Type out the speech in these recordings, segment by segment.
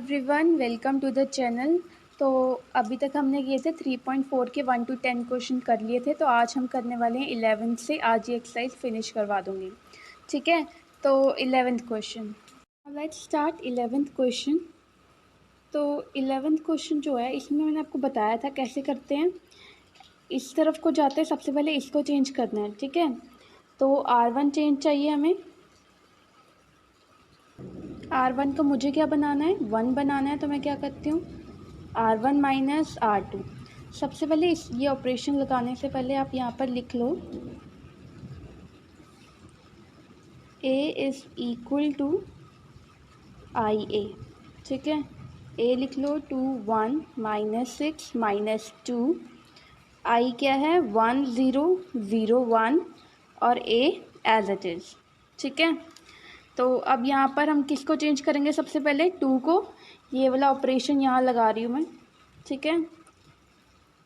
Everyone, welcome to the channel. तो अभी तक हमने किए थे 3.4 के 1 to 10 क्वेश्चन कर लिए थे। तो आज हम करने वाले हैं 11th से। आज ये एक्सरसाइज फिनिश करवा दूँगी, ठीक है। तो 11th question, let's start 11th question. तो 11th क्वेश्चन जो है, इसमें मैंने आपको बताया था कैसे करते हैं। इस तरफ को जाते हैं, सबसे पहले इसको चेंज करना है, ठीक है। तो R1 चेंज चाहिए हमें। R1 को मुझे क्या बनाना है, 1 बनाना है। तो मैं क्या करती हूँ, R1 माइनस R2। सबसे पहले ये ऑपरेशन लगाने से पहले आप यहाँ पर लिख लो A is equal to IA, ठीक है। A लिख लो 2 1 माइनस 6 माइनस 2। I क्या है 1 0 0 1 और A एज इट इज़, ठीक है। तो अब यहाँ पर हम किसको चेंज करेंगे, सबसे पहले 2 को। ये वाला ऑपरेशन यहाँ लगा रही हूँ मैं, ठीक है।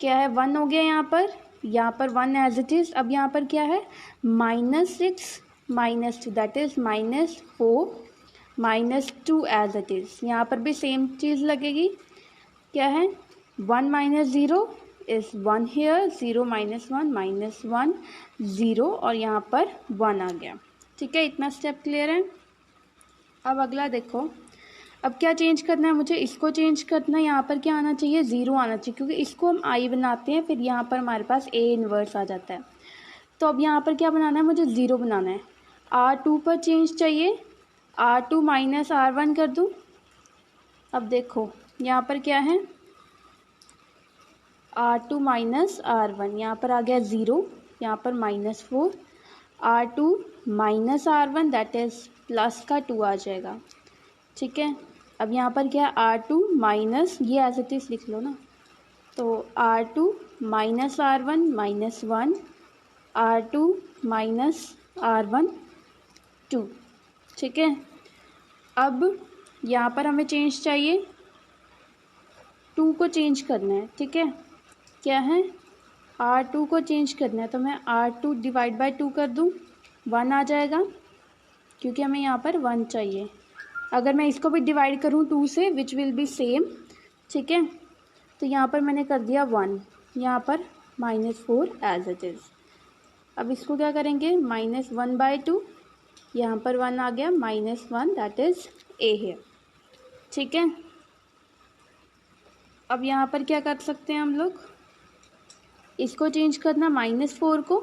क्या है 1 हो गया यहाँ पर 1 एज इट इज़। अब यहाँ पर क्या है -6 -2 that is -4 -2 as it is. यहाँ पर भी सेम चीज़ लगेगी। क्या है 1 - 0 इज़ 1 हेयर, 0 - 1 -1 0 और यहाँ पर 1 आ गया, ठीक है। इतना स्टेप क्लियर है। अब अगला देखो, अब क्या चेंज करना है मुझे, इसको चेंज करना है। यहाँ पर क्या आना चाहिए, 0 आना चाहिए, क्योंकि इसको हम I बनाते हैं, फिर यहाँ पर हमारे पास A इन्वर्स आ जाता है। तो अब यहाँ पर क्या बनाना है, मुझे 0 बनाना है। R2 पर चेंज चाहिए, R2 माइनस R1 कर दूँ। अब देखो यहाँ पर क्या है, R2 माइनस R1, यहाँ पर आ गया 0, यहाँ पर -4। R2 minus R1 that is plus का 2 आ जाएगा, ठीक है। अब यहाँ पर क्या है R2 माइनस, ये एज इट इज़ लिख लो ना। तो R2 minus R1 -1, R2 minus R1 2, ठीक है। अब यहाँ पर हमें चेंज चाहिए, 2 को चेंज करना है, ठीक है। क्या है R2 को चेंज करना है, तो मैं R2 डिवाइड बाय 2 कर दूँ, 1 आ जाएगा, क्योंकि हमें यहाँ पर 1 चाहिए। अगर मैं इसको भी डिवाइड करूँ 2 से, विच विल बी सेम, ठीक है। तो यहाँ पर मैंने कर दिया 1, यहाँ पर -4 एज इट इज़। अब इसको क्या करेंगे, -1/2, यहाँ पर 1 आ गया, -1 दैट इज़ A है, ठीक है। अब यहाँ पर क्या कर सकते हैं हम लोग, इसको चेंज करना, -4 को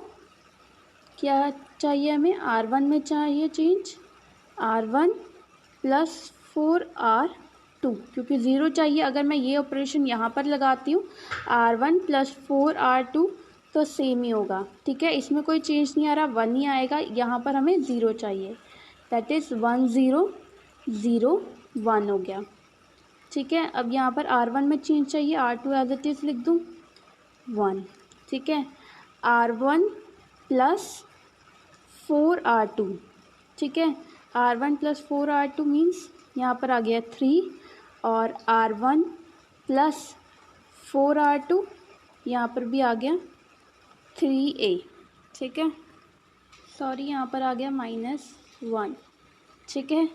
क्या चाहिए हमें, R1 में चाहिए चेंज, R1 + 4R2, क्योंकि 0 चाहिए। अगर मैं ये ऑपरेशन यहाँ पर लगाती हूँ, R1 + 4R2, तो सेम ही होगा, ठीक है। इसमें कोई चेंज नहीं आ रहा, 1 ही आएगा। यहाँ पर हमें 0 चाहिए, दैट इज़ 1 0 0 1 हो गया, ठीक है। अब यहाँ पर R1 में चेंज चाहिए, R2 एज इट इज़ लिख दूँ 1, ठीक है। R1 + 4R2, ठीक है। R1 + 4R2 मीन्स यहाँ पर आ गया 3, और R1 + 4R2 यहाँ पर भी आ गया 3A, ठीक है। सॉरी, यहाँ पर आ गया -1, ठीक है।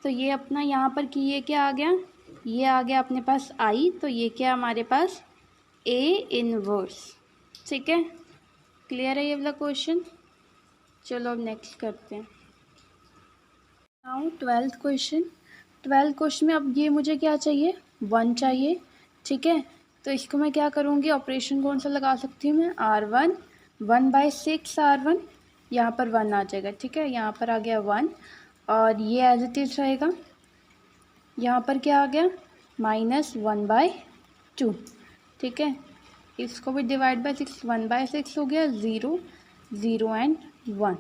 तो ये अपना यहाँ पर कि ये क्या आ गया, ये आ गया अपने पास I, तो ये क्या हमारे पास A इनवर्स, ठीक है। क्लियर है ये वाला क्वेश्चन। चलो अब नेक्स्ट करते हैं। Now 12th question. 12th question में अब ये मुझे क्या चाहिए, 1 चाहिए, ठीक है। तो इसको मैं क्या करूँगी, ऑपरेशन कौन सा लगा सकती हूँ मैं, R1 1/6 R1, यहाँ पर 1 आ जाएगा, ठीक है। यहाँ पर आ गया 1, और ये एज इट इज़ रहेगा। यहाँ पर क्या आ गया, -1/2, ठीक है। इसको भी डिवाइड बाय 6, 1/6 हो गया, 0 0 एंड 1,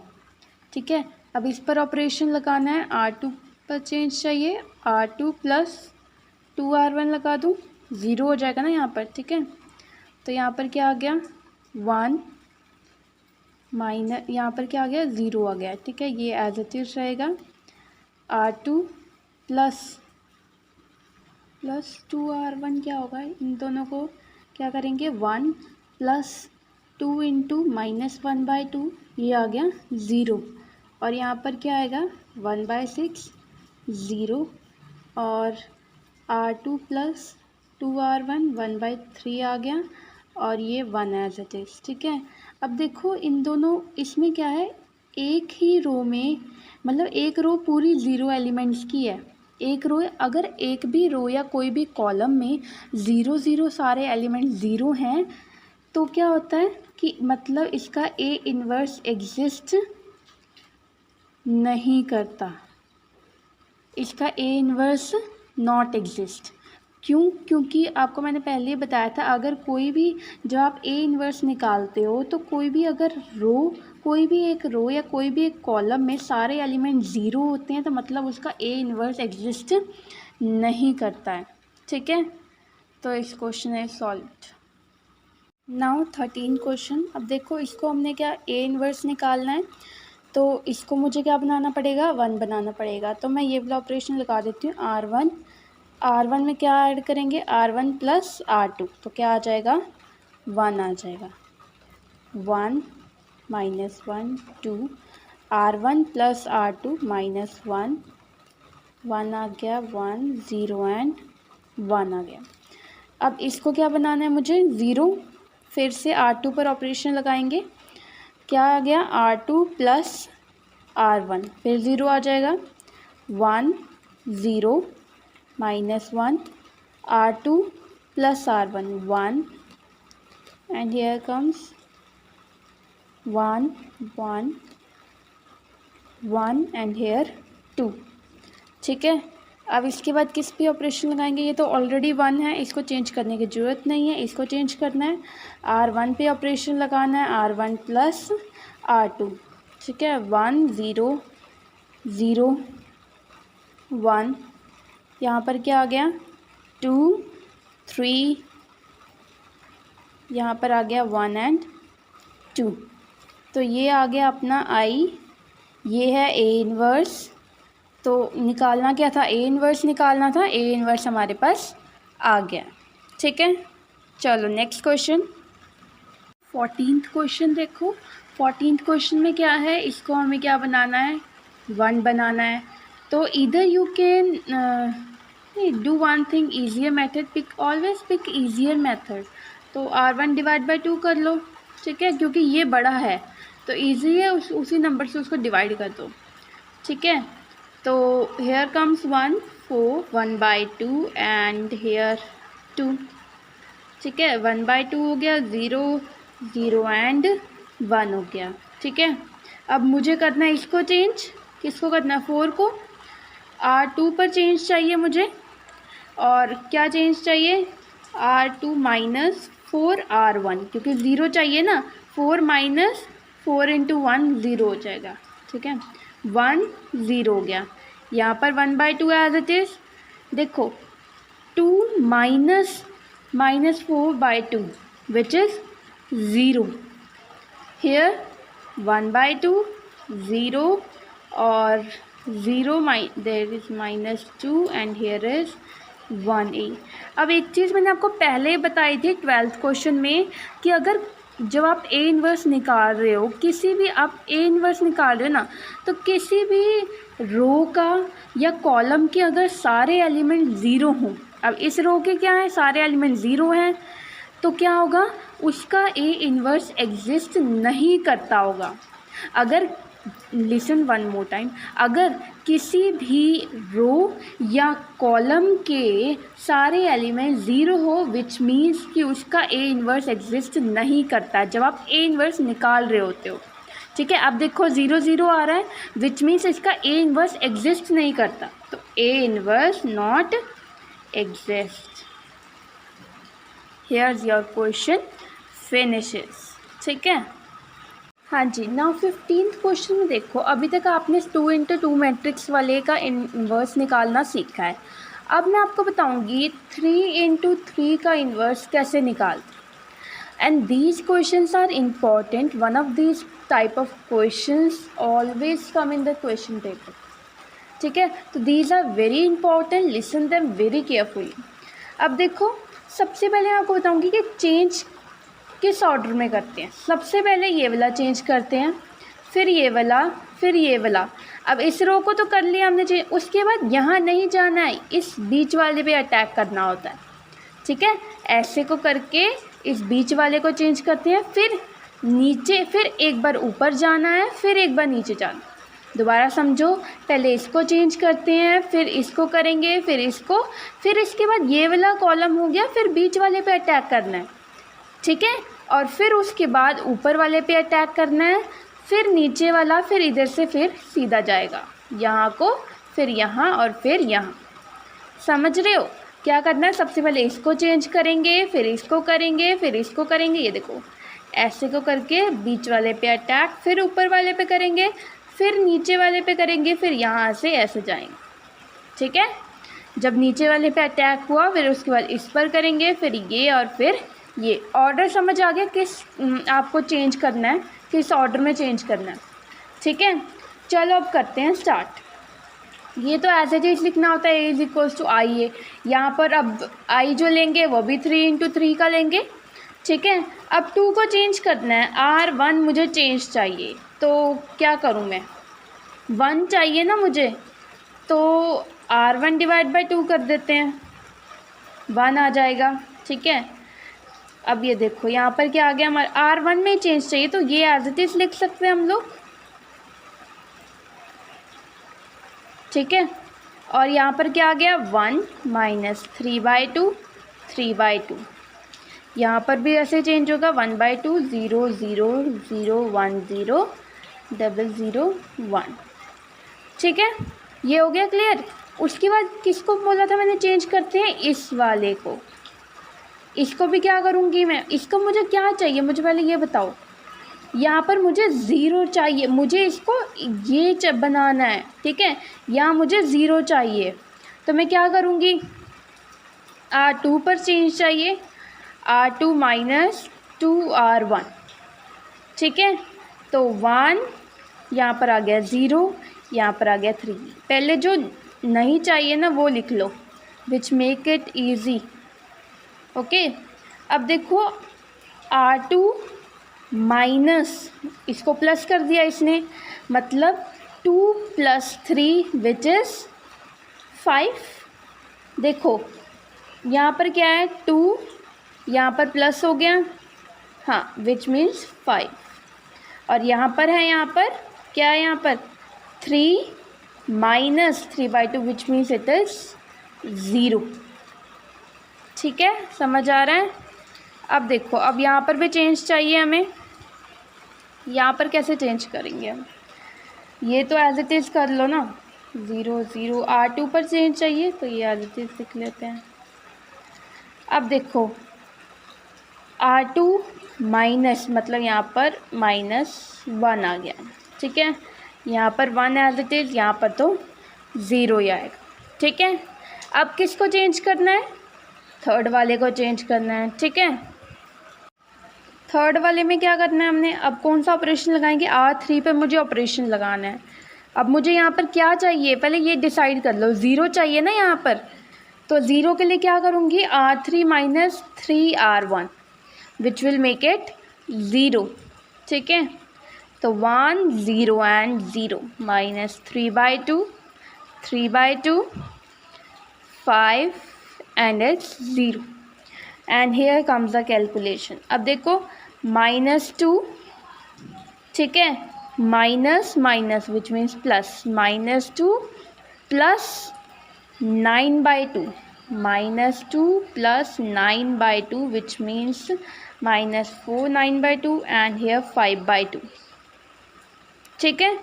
ठीक है। अब इस पर ऑपरेशन लगाना है, R2 पर चेंज चाहिए, R2 + 2R1 लगा दूँ, 0 हो जाएगा ना यहाँ पर, ठीक है। तो यहाँ पर क्या आ गया 1 माइनस, यहाँ पर क्या आ गया 0 आ गया, ठीक है। ये एज इट इज़ रहेगा। R2 + 2R1 क्या होगा, इन दोनों को क्या करेंगे, 1 + 2 × -1/2, ये आ गया 0, और यहाँ पर क्या आएगा 1/6 0, और R2 प्लस 2R1 1/3 आ गया और ये 1 एज इट इज़। ठीक है, अब देखो इन दोनों इसमें क्या है, एक ही रो में मतलब एक रो पूरी 0 एलिमेंट्स की है। एक रो, अगर एक भी रो या कोई भी कॉलम में 0 0 सारे एलिमेंट 0 हैं तो क्या होता है कि मतलब इसका ए इन्वर्स एग्जिस्ट नहीं करता, इसका ए इन्वर्स नॉट एग्जिस्ट। क्यों? क्योंकि आपको मैंने पहले ही बताया था, अगर कोई भी जब आप ए इन्वर्स निकालते हो तो कोई भी अगर रो, कोई भी एक रो या कोई भी एक कॉलम में सारे एलिमेंट 0 होते हैं तो मतलब उसका ए इन्वर्स एग्जिस्ट नहीं करता है। ठीक है, तो इस क्वेश्चन है सॉल्व्ड। Now 13 question. अब देखो इसको हमने क्या ए इन्वर्स निकालना है तो इसको मुझे क्या बनाना पड़ेगा, 1 बनाना पड़ेगा। तो मैं ये वाला ऑपरेशन लगा देती हूँ, R1 में क्या ऐड करेंगे, R1 प्लस R2 तो क्या आ जाएगा, 1 आ जाएगा। 1 minus 1 2, R1 plus R2 minus 1 1 आ गया, 1 0 एंड 1 आ गया। अब इसको क्या बनाना है मुझे, 0, फिर से R2 पर ऑपरेशन लगाएंगे, क्या आ गया, R2 प्लस R1 फिर 0 आ जाएगा, 1 0 minus 1 R2 plus R1 1 and here comes 1 1 1 and here 2। ठीक है, अब इसके बाद किस पे ऑपरेशन लगाएंगे, ये तो ऑलरेडी 1 है, इसको चेंज करने की ज़रूरत नहीं है, इसको चेंज करना है, R1 पे ऑपरेशन लगाना है, R1 प्लस R2। ठीक है, 1 0 0 1, यहाँ पर क्या आ गया, 2 3, यहाँ पर आ गया 1 एंड 2। तो ये आ गया अपना I, ये है ए इन्वर्स। तो निकालना क्या था, ए इन्वर्स निकालना था, ए इन्वर्स हमारे पास आ गया। ठीक है, चलो नेक्स्ट क्वेश्चन 14th क्वेश्चन देखो। 14th क्वेश्चन में क्या है, इसको हमें क्या बनाना है, 1 बनाना है। तो इधर you can do one thing, easier method, pick always pick easier method. तो R1 डिवाइड बाई 2 कर लो। ठीक है, क्योंकि ये बड़ा है तो ईजी है, उसी नंबर से उसको डिवाइड कर दो। ठीक है, तो हेयर कम्स 1 4 1/2 एंड हेयर 2। ठीक है, 1/2 हो गया, 0 0 एंड 1 हो गया। ठीक है, अब मुझे करना है इसको चेंज, किसको करना है, 4 को R2 पर चेंज चाहिए मुझे। और क्या चेंज चाहिए, R2 माइनस 4 R1, क्योंकि 0 चाहिए ना, 4 माइनस 4 इंटू 1 0 हो जाएगा। ठीक है, 1 0 हो गया, यहाँ पर 1/2 एज इट इज़। देखो 2 माइनस 4/2 विच इज़ 0, हेयर 1/2 0 और 0 there is -2 and here is 1a। अब एक चीज़ मैंने आपको पहले बताई थी 12th क्वेश्चन में कि अगर जब आप ए इन्वर्स निकाल रहे हो, किसी भी आप ए इन्वर्स निकाल रहे हो ना, तो किसी भी रो का या कॉलम के अगर सारे एलिमेंट 0 हों, अब इस रो के क्या है, सारे एलिमेंट 0 हैं, तो क्या होगा, उसका ए इन्वर्स एग्जिस्ट नहीं करता होगा। अगर लिसन वन मोर टाइम, अगर किसी भी रो या कॉलम के सारे एलिमेंट 0 हो, विच मीन्स कि उसका ए इन्वर्स एग्जिस्ट नहीं करता जब आप ए इन्वर्स निकाल रहे होते हो। ठीक है, अब देखो 0 0 आ रहा है, विच मीन्स इसका ए इन्वर्स एग्जिस्ट नहीं करता, तो A inverse not exist. Here's your question finishes. ठीक है, हाँ जी। नाउ 15th क्वेश्चन में देखो, अभी तक आपने 2 इंटू 2 मैट्रिक्स वाले का इन्वर्स निकालना सीखा है। अब मैं आपको बताऊंगी 3 इंटू 3 का इन्वर्स कैसे निकालते हैं। And these questions are important, one of these type of questions always come in the question paper. ठीक है, तो these are very important, listen them very carefully. अब देखो, सबसे पहले मैं आपको बताऊंगी कि चेंज किस ऑर्डर में करते हैं। सबसे पहले ये वाला चेंज करते हैं, फिर ये वाला, फिर ये वाला। अब इस रो को तो कर लिया हमने चेंज, उसके बाद यहाँ नहीं जाना है, इस बीच वाले पे अटैक करना होता है, ठीक है। ऐसे को करके इस बीच वाले को चेंज करते हैं, फिर नीचे, फिर एक बार ऊपर जाना है, फिर एक बार नीचे जाना। दोबारा समझो, पहले इसको चेंज करते हैं, फिर इसको करेंगे, फिर इसको, फिर इसके बाद ये वाला कॉलम हो गया, फिर बीच वाले पे अटैक करना है, ठीक है। और फिर उसके बाद ऊपर वाले पे अटैक करना है, फिर नीचे वाला, फिर इधर से फिर सीधा जाएगा यहाँ को, फिर यहाँ और फिर यहाँ। समझ रहे हो क्या करना है? सबसे पहले इसको चेंज करेंगे, फिर इसको करेंगे, फिर इसको करेंगे, ये देखो ऐसे को करके बीच वाले पे अटैक, फिर ऊपर वाले पे करेंगे, फिर नीचे वाले पे करेंगे, फिर यहाँ से ऐसे जाएंगे, ठीक है। जब नीचे वाले पे अटैक हुआ, फिर उसके बाद इस पर करेंगे, फिर ये और फिर ये। ऑर्डर समझ आ गया किस आपको चेंज करना है, किस ऑर्डर में चेंज करना है, ठीक है। चलो अब करते हैं स्टार्ट। ये तो एज इट इज लिखना होता है, इज इक्वल्स टू आई है। यहाँ पर अब आई जो लेंगे वो भी 3 × 3 का लेंगे, ठीक है। अब 2 को चेंज करना है, R1 मुझे चेंज चाहिए, तो क्या करूँ मैं? 1 चाहिए ना मुझे, तो R1 / 2 कर देते हैं, 1 आ जाएगा, ठीक है। अब ये देखो यहाँ पर क्या आ गया, हमारा R1 में चेंज चाहिए, तो ये एज इट इज लिख सकते हैं हम लोग, ठीक है। और यहाँ पर क्या आ गया, 1 - 3/2, 3/2। यहाँ पर भी ऐसे चेंज होगा, 1/2, 0 0 0 1 0 0 0 1, ठीक है। ये हो गया क्लियर। उसके बाद किसको बोला था मैंने चेंज करते हैं? इस वाले को। इसको भी क्या करूँगी मैं? इसको मुझे क्या चाहिए, मुझे पहले ये बताओ। यहाँ पर मुझे 0 चाहिए, मुझे इसको ये बनाना है, ठीक है। यहाँ मुझे 0 चाहिए, तो मैं क्या करूँगी? R2 पर चेंज चाहिए, R2 - 2R1, ठीक है। तो 1 यहाँ पर आ गया, 0 यहाँ पर आ गया, 3। पहले जो नहीं चाहिए ना वो लिख लो, which make it easy, okay. अब देखो R2 माइनस, इसको प्लस कर दिया इसने, मतलब 2 + 3 विच इज़ 5। देखो यहाँ पर क्या है, 2, यहाँ पर प्लस हो गया, हाँ, विच मीन्स 5। और यहाँ पर है, यहाँ पर क्या है, यहाँ पर 3 - 3/2 विच मीन्स इट इज़ 0, ठीक है। समझ आ रहा है? अब देखो, अब यहाँ पर भी चेंज चाहिए हमें। यहाँ पर कैसे चेंज करेंगे हम? ये तो एज इट इज़ कर लो ना, 0 0। R2 पर चेंज चाहिए, तो ये एज इट इज़ लिख लेते हैं। अब देखो R2 माइनस, मतलब यहाँ पर -1 आ गया, ठीक है। यहाँ पर 1 एज इट इज़, यहाँ पर तो 0 ही आएगा, ठीक है। अब किसको चेंज करना है? थर्ड वाले को चेंज करना है, ठीक है। थर्ड वाले में क्या करना है हमने? अब कौन सा ऑपरेशन लगाएंगे? R3 पे मुझे ऑपरेशन लगाना है। अब मुझे यहाँ पर क्या चाहिए, पहले ये डिसाइड कर लो। 0 चाहिए ना यहाँ पर, तो 0 के लिए क्या करूँगी? R3 - 3R1 which will make it 0, ठीक है। तो 1 0 and 0 -3/2, 3/2, 5 and it's 0, and here comes the calculation। अब देखो -2, ठीक है, minus minus which means plus, -2 + 9/2, -2 + 9/2 which means -4 9/2 and here 5/2, ठीक है।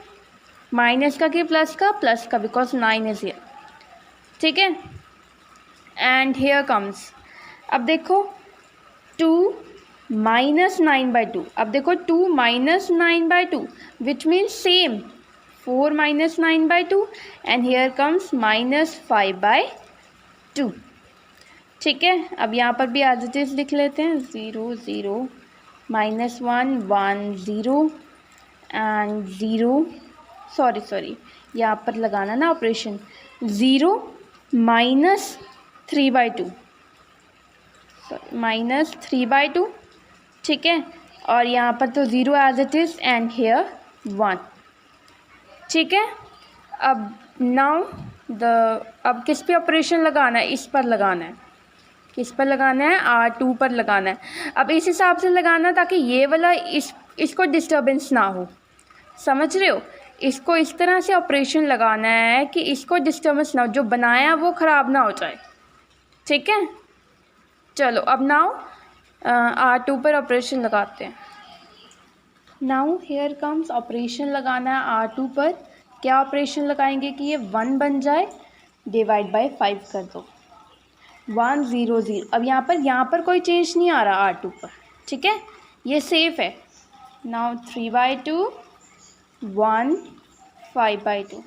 माइनस का कि प्लस का? प्लस का, बिकॉज 9 इज हियर, ठीक है। एंड हेयर कम्स, अब देखो 2 - 9/2। अब देखो 2 - 9/2 which means same 4 - 9/2 and here comes -5/2, ठीक है। अब यहाँ पर भी एज इट इज़ लिख लेते हैं, 0 0 -1 1 0 एंड 0, सॉरी यहाँ पर लगाना ना ऑपरेशन, 0 - 3/2, -3/2, ठीक है। और यहाँ पर तो 0 as it is and here 1, ठीक है। अब नाउ अब किस पे ऑपरेशन लगाना है, इस पर लगाना है, किस पर लगाना है, R2 पर लगाना है। अब इस हिसाब से लगाना ताकि ये वाला इसको डिस्टर्बेंस ना हो, समझ रहे हो। इसको इस तरह से ऑपरेशन लगाना है कि इसको डिस्टर्बेंस ना हो, जो बनाया वो ख़राब ना हो जाए, ठीक है। चलो अब नाउ R2 पर ऑपरेशन लगाते हैं। नाउ हेयर कम्स ऑपरेशन लगाना है R2 पर। क्या ऑपरेशन लगाएंगे कि ये 1 बन जाए, डिवाइड बाय 5 कर दो, 1 0 0। अब यहाँ पर कोई चेंज नहीं आ रहा R2 पर, ठीक है, ये सेफ है। नाउ 3/2 1 5/2,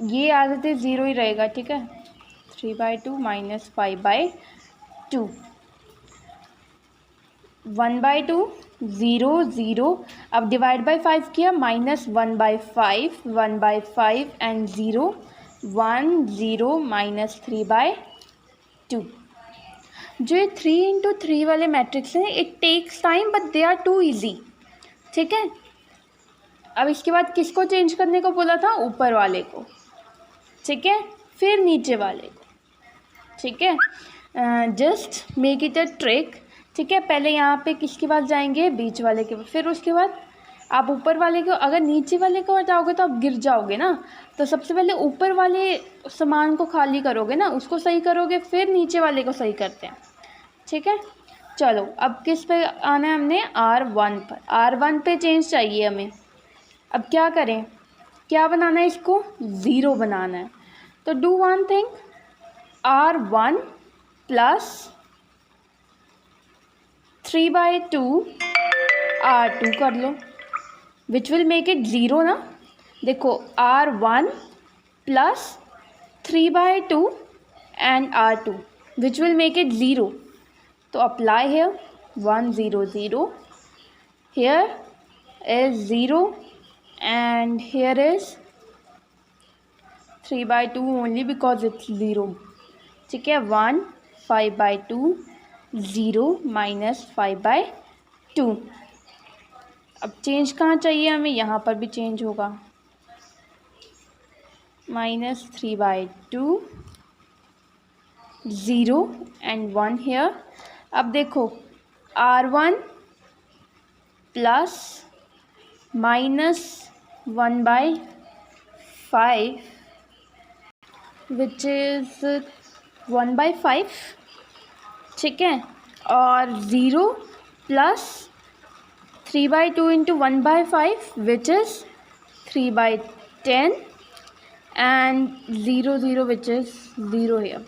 ये आगे 0 ही रहेगा, ठीक है। 3/2 माइनस 5/2, 1/2 0 0। अब डिवाइड बाय 5 किया, माइनस 1/5 1/5 एंड 0 1 0 माइनस 3/2। जो ये 3 इंटू 3 वाले मैट्रिक्स हैं, it takes time but they are too easy, ठीक है। अब इसके बाद किसको चेंज करने को बोला था, ऊपर वाले को, ठीक है, फिर नीचे वाले को, ठीक है। Just make it a trick, ठीक है। पहले यहाँ पे किसके पास जाएंगे, बीच वाले के, फिर उसके बाद आप ऊपर वाले को, अगर नीचे वाले को हटाओगे तो आप गिर जाओगे ना, तो सबसे पहले ऊपर वाले सामान को खाली करोगे ना, उसको सही करोगे, फिर नीचे वाले को सही करते हैं, ठीक है। चलो अब किस पे आना है हमने, R1 पर। R1 पे चेंज चाहिए हमें। अब क्या करें, क्या बनाना है, इसको 0 बनाना है। तो do one thing, R1 plus 3/2 R2 कर लो, विच विल मेक इट 0 ना। देखो R1 plus 3/2 and R2 which will make it 0। तो apply hair 1 0 0, here is 0 and here is 3/2 only because it's 0, ठीक है। 1 5/2 0 माइनस 5/2। अब चेंज कहाँ चाहिए हमें, यहाँ पर भी चेंज होगा, माइनस 3/2 0 एंड 1 हेयर। अब देखो R1 plus minus 1/5 which is 1/5, ठीक है, और 0 plus 3/2 into 1/5 which is 3/10 and 0 0 which is 0 here,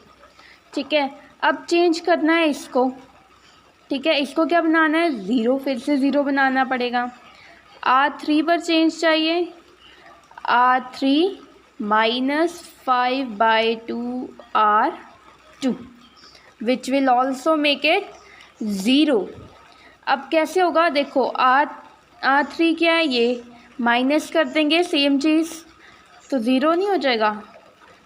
ठीक है। अब चेंज करना है इसको, ठीक है, इसको क्या बनाना है, 0, फिर से 0 बनाना पड़ेगा। R3 पर चेंज चाहिए, R3 minus 5/2 R2 which will also make it 0। अब कैसे होगा, देखो R3 क्या है, ये माइनस कर देंगे, सेम चीज़, तो 0 नहीं हो जाएगा,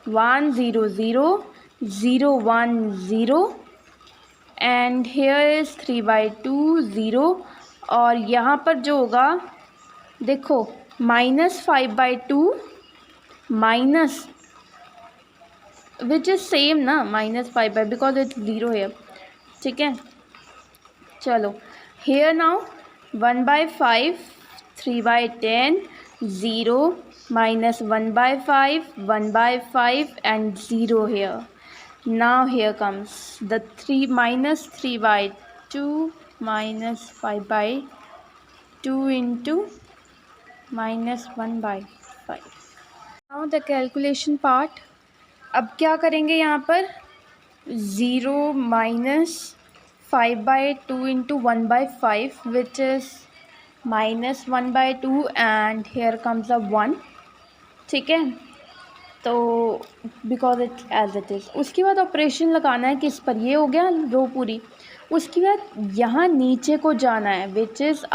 1 0 0 0 1 0 एंड हेयर इज़ 3/2 0। और यहाँ पर जो होगा, देखो minus 5/2 minus which is same ना, माइनस 5/2 बिकॉज इट्स 0 हेयर, ठीक है। चलो here now 1/5 3/10 0 minus 1/5 1/5 and 0 here. Now here comes the 3 minus 3/2 minus 5/2 into minus 1/5. Now the calculation part. अब क्या करेंगे यहाँ पर, 0 minus 5/2 into 1/5 which is minus 1/2 and here comes a 1, ठीक है। तो because it as it is, उसके बाद ऑपरेशन लगाना है किस पर, ये हो गया रो पूरी। उसके बाद यहाँ नीचे को जाना है विच इज़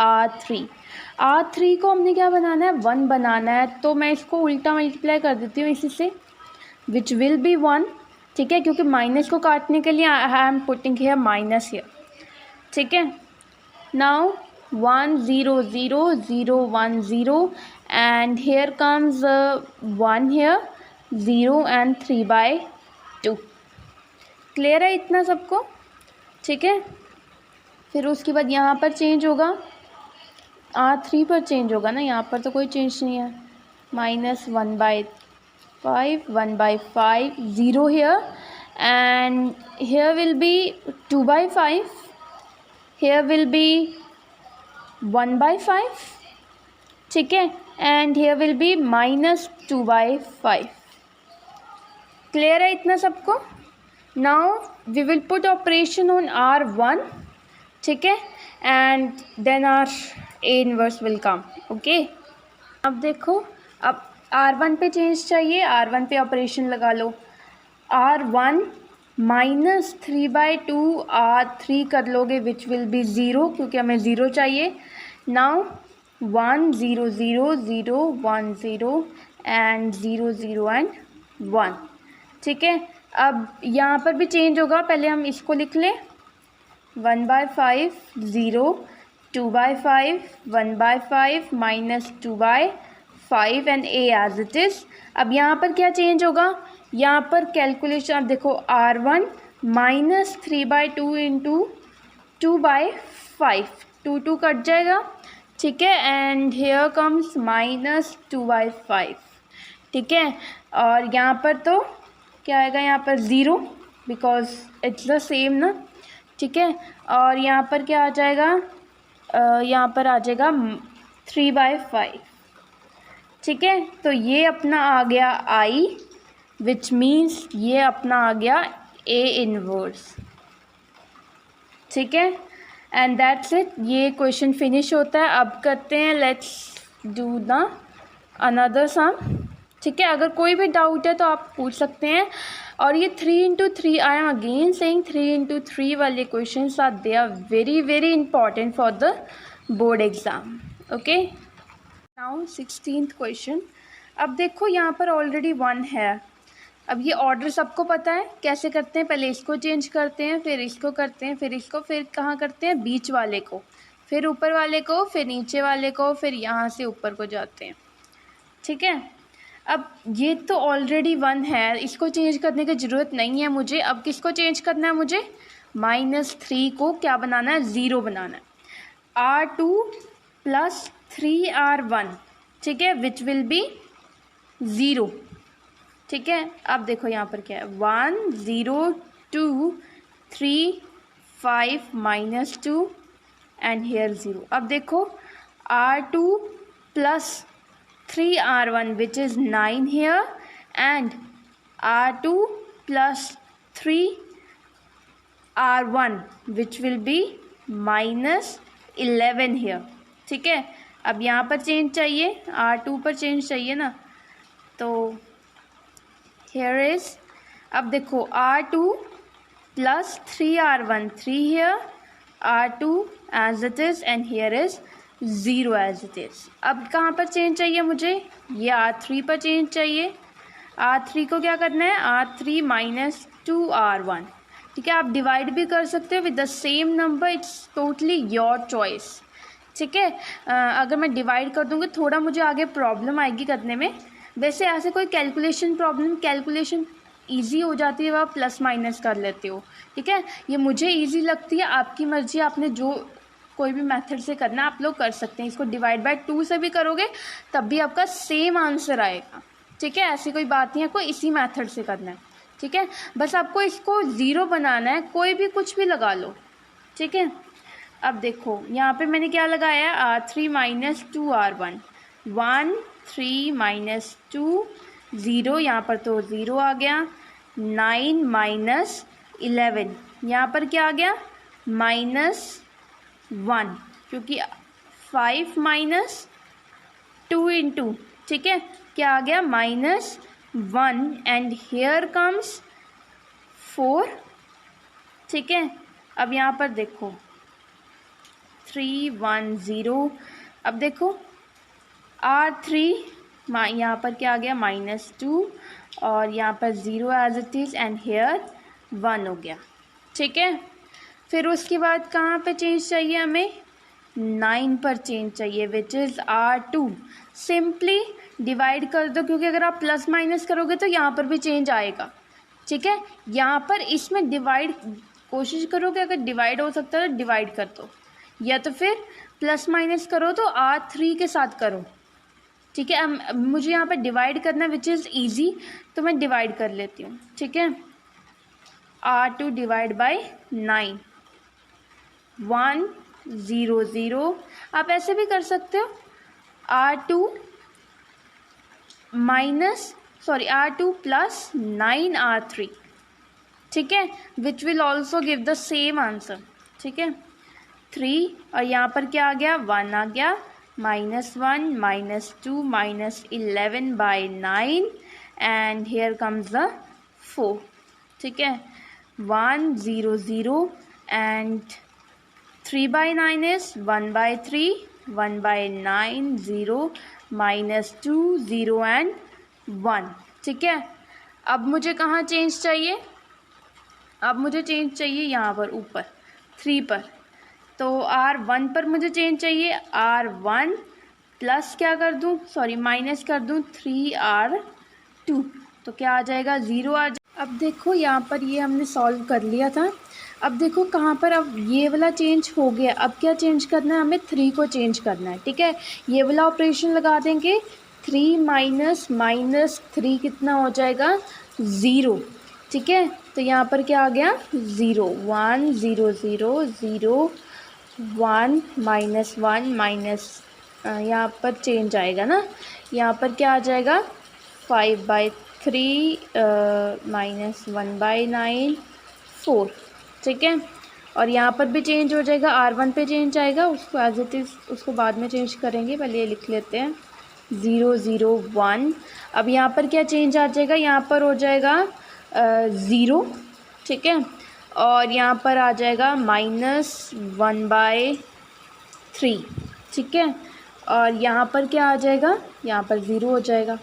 R3 को हमने क्या बनाना है, 1 बनाना है। तो मैं इसको उल्टा मल्टीप्लाई कर देती हूँ इसी से, विच विल बी 1, ठीक है, क्योंकि माइनस को काटने के लिए I am putting here minus here, ठीक है। Now 1 0 0 0 1 0 and here comes 1 here, 0 and 3/2. Clear है इतना सबको? ठीक है, फिर उसके बाद यहाँ पर चेंज होगा, R3 पर चेंज होगा ना, यहाँ पर तो कोई चेंज नहीं है, -1/5, 1/5, 0 here, and here will be 2/5, here will be 1/5, ठीक है, and here will be -2/5. Clear है इतना सबको? Now we will put operation on R1, ठीक है, and then our A inverse will come. Okay, अब देखो, अब R1 पे चेंज चाहिए, R1 पे ऑपरेशन लगा लो. R1 -3/2 R3 कर लोगे, विच विल बी 0, क्योंकि हमें 0 चाहिए. Now 1 0 0 0 1 0 and 0 0 and 1. ठीक है, अब यहाँ पर भी चेंज होगा, पहले हम इसको लिख लें. 1/5 0, 2/5 1/5 -2/5 and A as it is. अब यहाँ पर क्या चेंज होगा, यहाँ पर कैलकुलेशन आप देखो, R1 -3/2 इंटू 2/5, 2 कट जाएगा, ठीक है, एंड हेयर कम्स -2/5. ठीक है, और यहाँ पर तो क्या आएगा, यहाँ पर 0, बिकॉज इट्स द सेम ना. ठीक है, और यहाँ पर क्या आ जाएगा, यहाँ पर आ जाएगा 3/5. ठीक है, तो ये अपना आ गया I, विच मीन्स ये अपना आ गया A इनवर्स. ठीक है, एंड दैट्स इट, ये क्वेश्चन फिनिश होता है. अब करते हैं, लेट्स डू द अनदर सम. ठीक है, अगर कोई भी डाउट है तो आप पूछ सकते हैं. और ये 3 × 3, आई एम अगेन सेइंग 3 × 3 वाले questions are they are very very important for the board exam. Okay, now 16th question. अब देखो, यहाँ पर ऑलरेडी 1 है. अब ये ऑर्डर सबको पता है कैसे करते हैं, पहले इसको चेंज करते हैं, फिर इसको करते हैं, फिर इसको, फिर कहाँ करते हैं, बीच वाले को, फिर ऊपर वाले को, फिर नीचे वाले को, फिर यहाँ से ऊपर को जाते हैं. ठीक है, अब ये तो ऑलरेडी 1 है, इसको चेंज करने की ज़रूरत नहीं है मुझे. अब किसको चेंज करना है मुझे, -3 को क्या बनाना है, 0 बनाना है. R2 + 3R1, ठीक है, विच विल बी 0. ठीक है, अब देखो यहाँ पर क्या है, 1 0 2 3 5 -2 एंड हेयर 0. अब देखो, R2 + 3R1 which is 9 here, and R2 + 3R1 which will be -11 here. ठीक है, अब यहाँ पर चेंज चाहिए, R2 पर चेंज चाहिए ना, तो here is, अब देखो, R2 + 3R1, 3 here, R2 as it is, and here is 0 as it is. अब कहाँ पर चेंज चाहिए मुझे, ये R3 पर चेंज चाहिए. R3 को क्या करना है, R3 - 2R1. ठीक है, आप डिवाइड भी कर सकते हो with the same number, it's totally your choice. ठीक है, अगर मैं डिवाइड कर दूँगी थोड़ा मुझे आगे प्रॉब्लम आएगी करने में. वैसे ऐसे कोई कैलकुलेशन ईजी हो जाती है, आप प्लस माइनस कर लेते हो. ठीक है, ये मुझे ईजी लगती है, आपकी मर्जी, आपने जो कोई भी मेथड से करना आप लोग कर सकते हैं. इसको डिवाइड बाय 2 से भी करोगे तब भी आपका सेम आंसर आएगा. ठीक है, ऐसी कोई बात नहीं है, आपको इसी मेथड से करना है. ठीक है, बस आपको इसको 0 बनाना है, कोई भी कुछ भी लगा लो. ठीक है, अब देखो, यहाँ पे मैंने क्या लगाया, R3 - 2R1, 1 3 - 2 0, यहाँ पर तो 0 आ गया. 9 - 11, यहाँ पर क्या आ गया, -1, क्योंकि 5 - 2 इंटू, ठीक है, क्या आ गया, -1, एंड हेयर कम्स 4. ठीक है, अब यहाँ पर देखो 3 1 0. अब देखो R3 यहाँ पर क्या आ गया, -2, और यहाँ पर 0 as it is, and here 1 हो गया. ठीक है, फिर उसके बाद कहाँ पे चेंज चाहिए हमें, 9 पर चेंज चाहिए which is R2। Simply divide कर दो, क्योंकि अगर आप प्लस माइनस करोगे तो यहाँ पर भी चेंज आएगा। ठीक है, यहाँ पर इसमें डिवाइड कोशिश करोगे, अगर डिवाइड हो सकता है तो डिवाइड कर दो, या तो फिर प्लस माइनस करो तो R3 के साथ करो। ठीक है, मुझे यहाँ पर डिवाइड करना विच इज़ ईजी, तो मैं डिवाइड कर लेती हूँ। ठीक है, R2 डिवाइड बाई 9, 1 0 0। आप ऐसे भी कर सकते हो, R2 प्लस 9 R3। ठीक है, which will also give the same answer. ठीक है, 3 और यहाँ पर क्या आ गया, 1 आ गया, -1 -2 -11 by 9 and here comes the 4। ठीक है, 1 0 0 and 3 by 9 is 1 by 3, 1 by 9 0 -2 0 and 1। ठीक है, अब मुझे कहाँ चेंज चाहिए, अब मुझे चेंज चाहिए यहाँ पर ऊपर 3 पर, तो R1 पर मुझे चेंज चाहिए। R1 प्लस क्या कर दूँ, सॉरी माइनस कर दूँ 3R2, तो क्या आ जाएगा, 0 आ जाएगा। अब देखो यहाँ पर ये हमने सॉल्व कर लिया था। अब देखो कहाँ पर, अब ये वाला चेंज हो गया, अब क्या चेंज करना है, हमें 3 को चेंज करना है। ठीक है, ये वाला ऑपरेशन लगा देंगे, 3 माइनस -3 कितना हो जाएगा, 0। ठीक है, तो यहाँ पर क्या आ गया, 0 1 0 0 0 1 -1 माइनस, यहाँ पर चेंज आएगा ना, यहाँ पर क्या आ जाएगा, 5/3 -1/9 4। ठीक है, और यहाँ पर भी चेंज हो जाएगा, R1 पे चेंज आएगा, उसको एज इट इज़ उसको बाद में चेंज करेंगे, पहले ये लिख लेते हैं 0 0 1। अब यहाँ पर क्या चेंज आ जाएगा, यहाँ पर हो जाएगा 0। ठीक है, और यहाँ पर आ जाएगा -1/3। ठीक है, और यहाँ पर क्या आ जाएगा, यहाँ पर 0 हो जाएगा।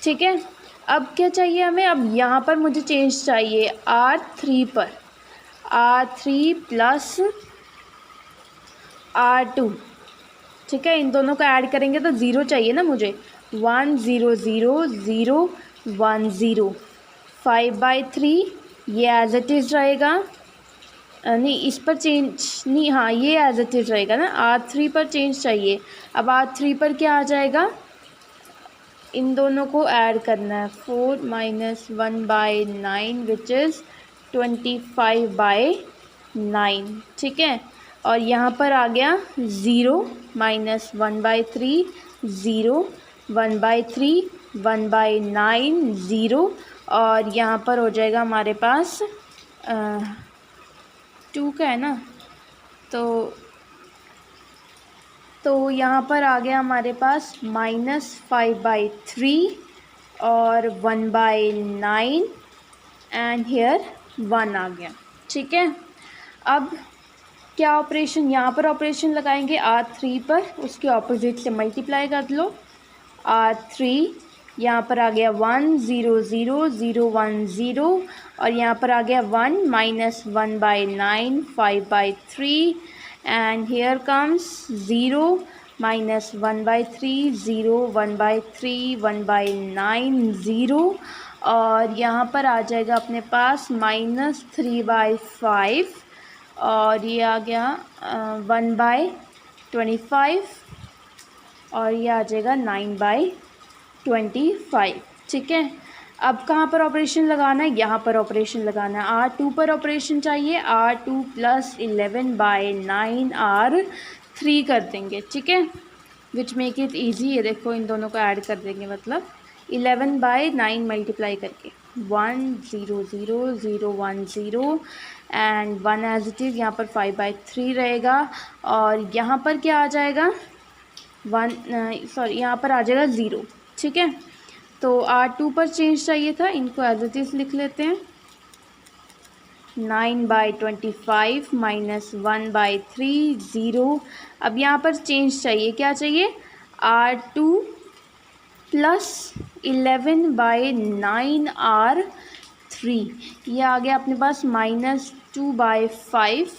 ठीक है, अब क्या चाहिए हमें, अब यहाँ पर मुझे चेंज चाहिए R3 पर, R3 प्लस R2। ठीक है, इन दोनों को ऐड करेंगे तो 0 चाहिए ना मुझे, 1 0 0 0 1 0 5/3, ये एज इट इज़ रहेगा, नहीं इस पर चेंज नहीं, हाँ ये एज इट इज़ रहेगा ना, R3 पर चेंज चाहिए। अब R3 पर क्या आ जाएगा, इन दोनों को ऐड करना है, 4 -1/9 विच इज़ 25/9। ठीक है, और यहाँ पर आ गया 0 -1/3 0 1/3 1/9 0, और यहाँ पर हो जाएगा हमारे पास 2 का है ना, तो यहाँ पर आ गया हमारे पास -5/3 और 1/9 एंड हेयर 1 आ गया। ठीक है, अब क्या ऑपरेशन, यहाँ पर ऑपरेशन लगाएंगे R3 पर, उसके ऑपोजिट से मल्टीप्लाई कर लो, R3 यहाँ पर आ गया 1 0 0 0 1 0, और यहाँ पर आ गया 1 -1/9 5/3 एंड हेयर कम्स 0 -1/3 0 1/3 1/9 0, और यहाँ पर आ जाएगा अपने पास -3/5, और ये आ गया 1/25, और ये आ जाएगा 9/25। ठीक है, अब कहाँ पर ऑपरेशन लगाना है, यहाँ पर ऑपरेशन लगाना है, R2 पर ऑपरेशन चाहिए, R2 प्लस 11/9 R3 कर देंगे। ठीक है, विच मेक इट ईजी, ये देखो इन दोनों को ऐड कर देंगे, मतलब 11/9 मल्टीप्लाई करके 1 0 0 0 1 0 एंड 1 एज इट इज़, यहाँ पर 5/3 रहेगा, और यहाँ पर क्या आ जाएगा, यहाँ पर आ जाएगा 0। ठीक है, तो R2 पर चेंज चाहिए था, इनको एज इट इज़ लिख लेते हैं, 9/25 -1/3 0। अब यहाँ पर चेंज चाहिए, क्या चाहिए, R2 प्लस 11/9 R3, ये आ गया अपने पास -2/5,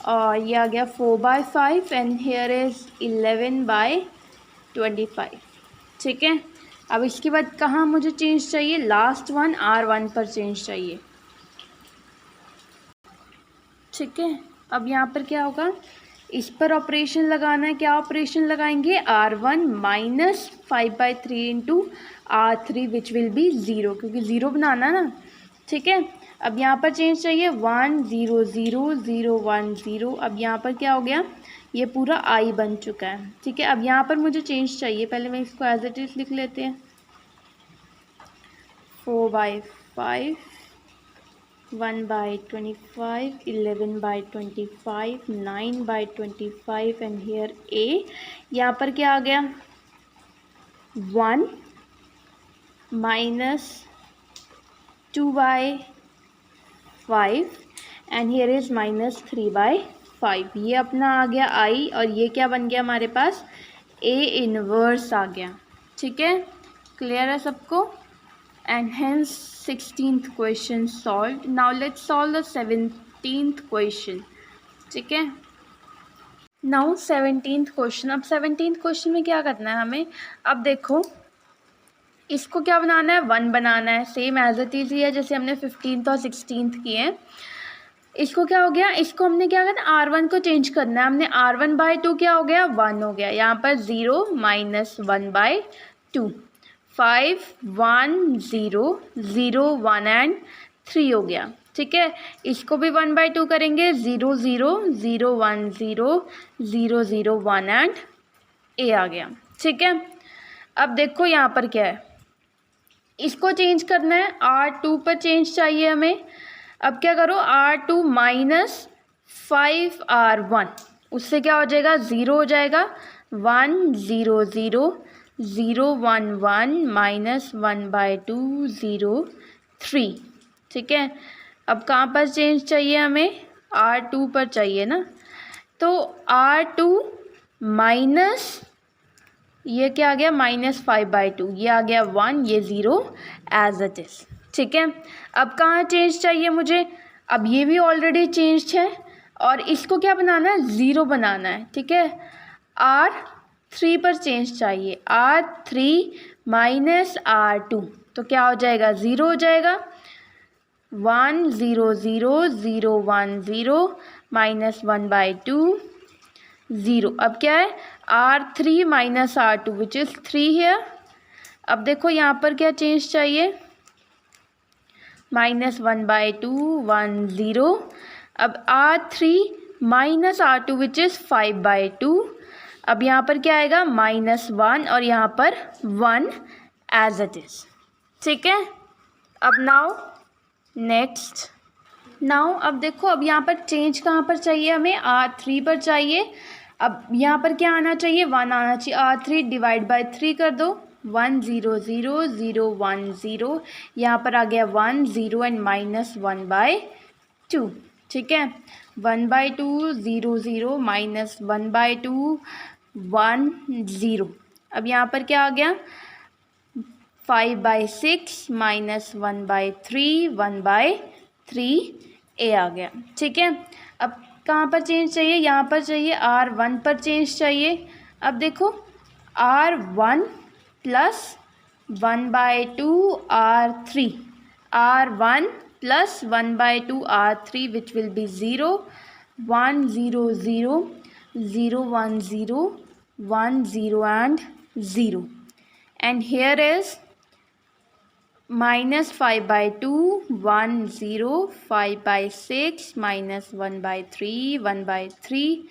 और ये आ गया 4/5 एंड हेयर इज़ 11/25। ठीक है, अब इसके बाद कहाँ मुझे चेंज चाहिए, लास्ट वन R1 पर चेंज चाहिए। ठीक है, अब यहाँ पर क्या होगा, इस पर ऑपरेशन लगाना है। क्या ऑपरेशन लगाएंगे, R1 minus 5/3 into R3 which will be 0, क्योंकि 0 बनाना ना। ठीक है, अब यहाँ पर चेंज चाहिए 1 0 0 0 1 0। अब यहाँ पर क्या हो गया, ये पूरा I बन चुका है। ठीक है, अब यहाँ पर मुझे चेंज चाहिए, पहले मैं इसको एज इट इज़ लिख लेते हैं। 4/5, 1/25, 11/25, 9/25 एंड हेयर A। यहाँ पर क्या आ गया, 1 minus 2/5 and here is minus 3/5। ये अपना आ गया I, और ये क्या बन गया हमारे पास, A इनवर्स आ गया। ठीक है, क्लियर है सबको, and hence 16th question solved. Now let's solve the 17th question. ठीक है, now 17th question। अब 17th question में क्या करना है हमें, अब देखो इसको क्या बनाना है, 1 बनाना है, सेम एज इट इज़ ही है जैसे हमने 15th और 16th किए हैं। इसको क्या हो गया, इसको हमने क्या करना है, R1 को चेंज करना है। हमने R1/2 क्या हो गया, 1 हो गया। यहाँ पर 0 माइनस 1/2, 5 1 0 0 1 एंड 3 हो गया। ठीक है, इसको भी 1/2 करेंगे, 0 0 0 1 0 0 0 1 एंड A आ गया। ठीक है, अब देखो यहाँ पर क्या है, इसको चेंज करना है, R2 पर चेंज चाहिए हमें। अब क्या करो, R2 माइनस 5R1, उससे क्या हो जाएगा, 0 हो जाएगा। 1 0 0 0 1 1 माइनस 1/2 0 3। ठीक है, अब कहाँ पर चेंज चाहिए हमें, R2 पर चाहिए ना, तो R2 माइनस, ये क्या आ गया, माइनस 5/2, ये आ गया 1, ये 0 एज इट इज़। ठीक है, अब कहाँ चेंज चाहिए मुझे, अब ये भी ऑलरेडी चेंज है, और इसको क्या बनाना है, 0 बनाना है। ठीक है, R3 पर चेंज चाहिए, R3 माइनस R2, तो क्या हो जाएगा, 0 हो जाएगा। 1 0 0 0 1 0 माइनस 1/2 0। अब क्या है, R3 minus R2 which is 3 है। अब देखो यहाँ पर क्या चेंज चाहिए, माइनस 1/2 1 0। अब R3 minus R2 which is 5/2। अब यहाँ पर क्या आएगा, -1, और यहाँ पर 1 एज इट इज़। ठीक है, अब नाउ नेक्स्ट, नाउ अब देखो, अब यहाँ पर चेंज कहाँ पर चाहिए हमें, R3 पर चाहिए। अब यहाँ पर क्या आना चाहिए, 1 आना चाहिए। R3 डिवाइड बाय 3 कर दो, 1 0 0 0 1 0, यहाँ पर आ गया 1 0 एंड माइनस 1/2। ठीक है, 1/2 0 0 माइनस 1/2 1 0। अब यहाँ पर क्या आ गया, 5/6 माइनस 1/3 1/3 A आ गया। ठीक है, अब कहाँ पर चेंज चाहिए, यहाँ पर चाहिए, R1 पर चेंज चाहिए। अब देखो, R1 plus 1/2 R3, R1 plus 1/2 R3 which will be 0 1 0 0 0 1 0 1 0 and 0, and here is minus 5/2 1 0 5/6 minus 1/3 1/3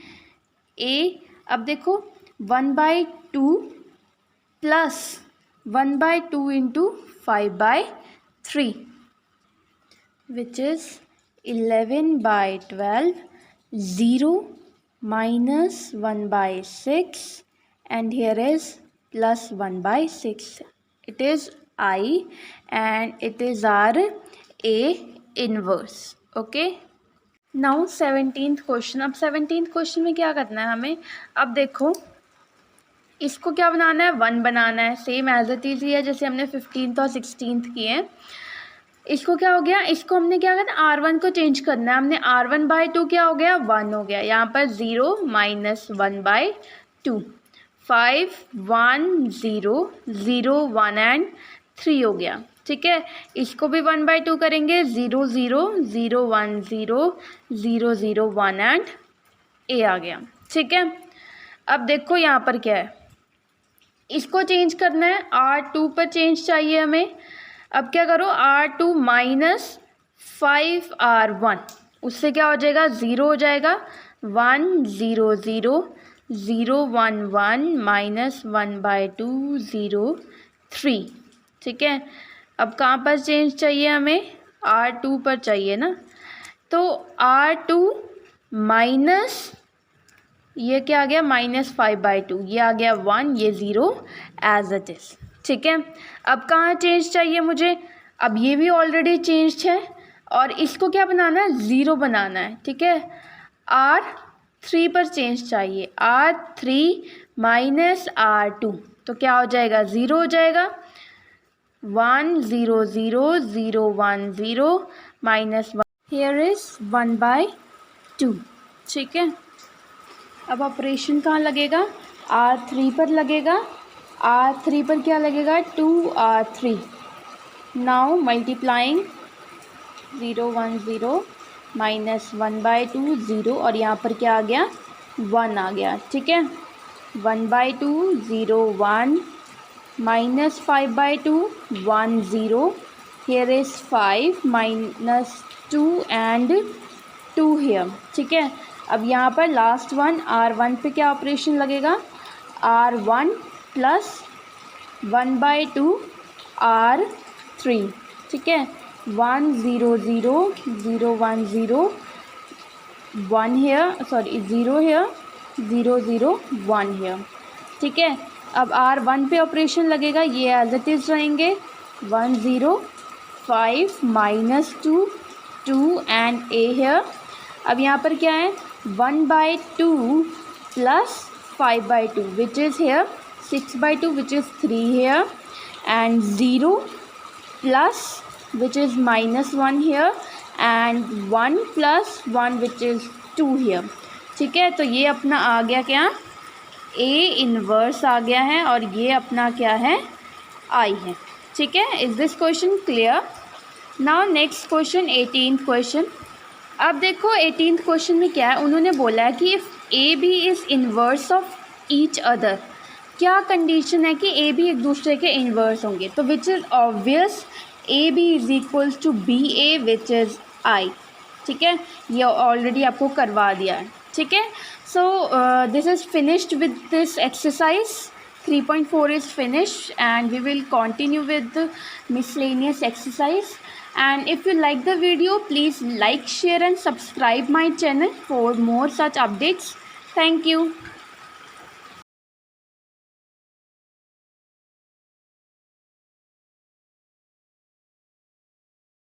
A। अब देखो 1/2 plus 1/2 into 5/3 which is 11/12 0 minus 1/6 and here is plus 1/6. It is I and it is our A inverse. Okay. Now 17th question. अब 17th question में क्या करना है हमें, अब देखो इसको क्या बनाना है, 1 बनाना है, सेम एज इट इज़ ही है जैसे हमने 15th और 16th किए हैं। इसको क्या हो गया, इसको हमने क्या करना, R1 को चेंज करना है हमने। R1/2 क्या हो गया, 1 हो गया। यहाँ पर 0 - 1/2, 5 1 0 0 1 एंड 3 हो गया। ठीक है, इसको भी 1/2 करेंगे, 0 0 0 1 0 0 0 1 एंड A आ गया। ठीक है, अब देखो यहाँ पर क्या है, इसको चेंज करना है, R2 पर चेंज चाहिए हमें। अब क्या करो, R2 - 5R1, उससे क्या हो जाएगा, 0 हो जाएगा। 1 0 0 0 1 1 -1/2 0 3। ठीक है, अब कहाँ पर चेंज चाहिए हमें, R2 पर चाहिए ना, तो R2 माइनस, ये क्या आ गया, -5/2, ये आ गया 1, ये 0 एज इट इज़। ठीक है, अब कहाँ चेंज चाहिए मुझे, अब ये भी ऑलरेडी चेंज है और इसको क्या बनाना है, 0 बनाना है। ठीक है, R3 पर चेंज चाहिए, R3 - R2, तो क्या हो जाएगा, 0 हो जाएगा। 1 0 0 0 1 0 -1, हियर इज 1/2। ठीक है, अब ऑपरेशन कहाँ लगेगा, R3 पर लगेगा। R3 पर क्या लगेगा, 2R3। नाउ मल्टीप्लाइंग 0 1 0 -1/2 0, और यहाँ पर क्या आ गया, 1 आ गया। ठीक है, 1/2 0 1 -5/2 1 0, here is 5 -2 and 2 here। ठीक है, अब यहाँ पर लास्ट वन R1 पे क्या ऑपरेशन लगेगा, R1 + 1/2 R3। ठीक है, 1 0 0 0 1 0 1 here, सॉरी 0 here 0 0 1 here। ठीक है, अब R1 पे ऑपरेशन लगेगा, ये एज इट इज़ रहेंगे, 1 0 5 -2 2 एंड A here। अब यहाँ पर क्या है, 1/2 + 5/2 which is here, 6/2 which is 3 here, and 0 plus which is -1 here, and 1 + 1 which is 2 here। ठीक है, तो ये अपना आ गया क्या, A इनवर्स आ गया है, और ये अपना क्या है, I है। ठीक है, is this question clear. Now next question, 18th question. अब देखो 18th क्वेश्चन में क्या है, उन्होंने बोला है कि if A B is inverse of each other, क्या कंडीशन है कि ए बी एक दूसरे के इन्वर्स होंगे, तो which is obvious A B is equals to B A which is I. ठीक है, ये ऑलरेडी आपको करवा दिया है। ठीक है, so this is finished with this exercise. 3.4 is finished, and we will continue with the miscellaneous exercise. And if you like the video, please like, share and subscribe my channel for more such updates. Thank you.